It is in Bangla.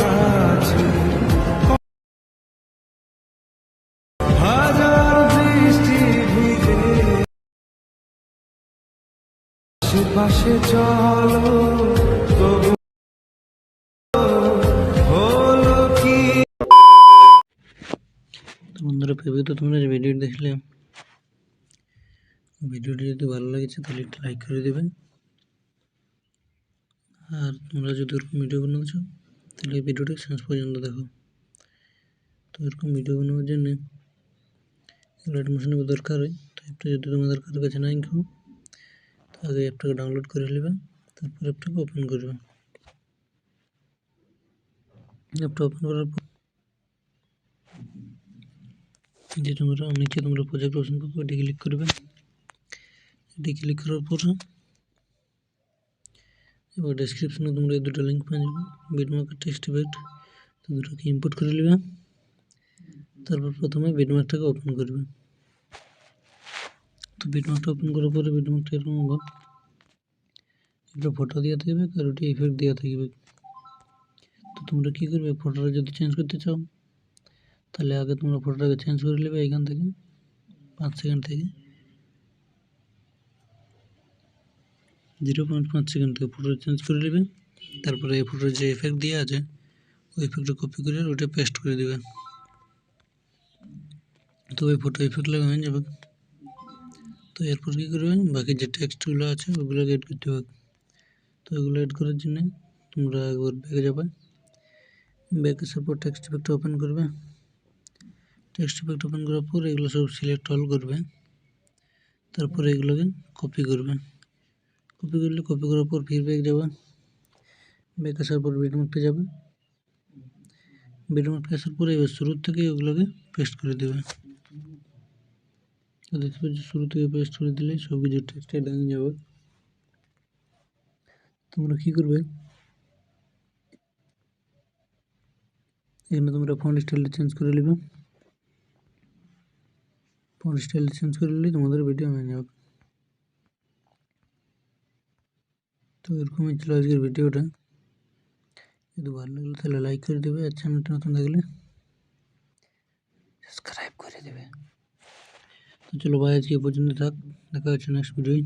কাছে হাজার বৃষ্টি ভিজে আশেপাশে চলো তবু হলো কি। বন্ধুরা, ভেবে তো তোমরা যে ভিডিওটি দেখলে, ভিডিওটি যদি ভালো লেগেছে তাহলে একটা লাইক করে দেবে। আর তোমরা যদি এরকম ভিডিও বানাতে চাও তাহলে এই ভিডিওটি শেষ পর্যন্ত দেখো। তো এরকম ভিডিও বানানোর জন্য অ্যাডমিশনের দরকার হয়। তো অ্যাপটা যদি তোমাদের কাছে নাই কেউ, তো আগে অ্যাপটাকে ডাউনলোড করে নেবে, তারপর অ্যাপটাকে ওপেন করবে। অ্যাপটা ওপেন করার পর যে তোমরা প্রজেক্ট অপশন পাবে, ওটি ক্লিক করবে। এটি ক্লিক করার পর এবার ডেসক্রিপশনে তোমরা এই দুটো লিঙ্ক পেয়ে যাবে, বিটমার্ক আর টেক্সট ইফেক্ট। তো দুটোকে ইম্পোর্ট করে নেবে। তারপর প্রথমে বিটমার্কটাকে ওপেন করবে। তো বিটমার্কটা ওপেন করার পরে বিটমার্কটা এরকম হবে, একটা ফটো দেওয়া থাকবে আর ওটি ইফেক্ট দেওয়া থাকবে। তো তোমরা কী করবে, ফটোটা যদি চেঞ্জ করতে চাও তাহলে আগে তোমরা ফটোটাকে চেঞ্জ করে নেবে। এখান থেকে 5 সেকেন্ড থেকে 0.5 সেকেন্ড থেকে ফটোটা চেঞ্জ করে নেবে। তারপরে এই ফটোর যে এফেক্ট দেওয়া আছে ওই এফেক্টটা কপি করে ওটা পেস্ট করে দেবে। তো ওই ফটো এফেক্ট লাগা হয়ে যাবে। তো এরপর কী করবে, বাকি যে টেক্সটগুলো আছে ওগুলোকে এড করতে হবে। তো এগুলো এড করার জন্য তোমরা একবার ব্যাগে যাবে, ব্যাগে আসার পর টেক্সট ইফেক্টটা ওপেন করবে। টেক্সট ইফেক্ট ওপেন করার পর এগুলো সব সিলেক্ট অল করবে। তারপরে এগুলোকে কপি করবে। কপি করলে কপি করার পর ফির ব্যাগ যাবে, ব্যাগ আসার পর বিটমার্কটা যাবে। বিটমার্কটা আসার পরে এবার শুরু থেকে ওগুলোকে পেস্ট করে দেবে। তো দেখতে পাচ্ছি শুরু থেকে পেস্ট করে দিলে সব কিছু টেক্সটে ডাঙিয়ে যাবে। তোমরা কী করবে, এখানে তোমরা ফন্ট স্টাইলটা চেঞ্জ করে নেবে। ফন্ট স্টাইলটা চেঞ্জ করে নিলেই তোমাদের ভিডিও হয়ে যাবে। তো এরকমই ছিল আজকের ভিডিওটা। যদি ভালো লাগলে তাহলে লাইক করে দেবে, আর চ্যানেলটা নতুন থাকলে সাবস্ক্রাইব করে দেবে। তো চলো ভাই, আজকে এই পর্যন্ত থাক, দেখা হচ্ছে নেক্সট ভিডিওয়।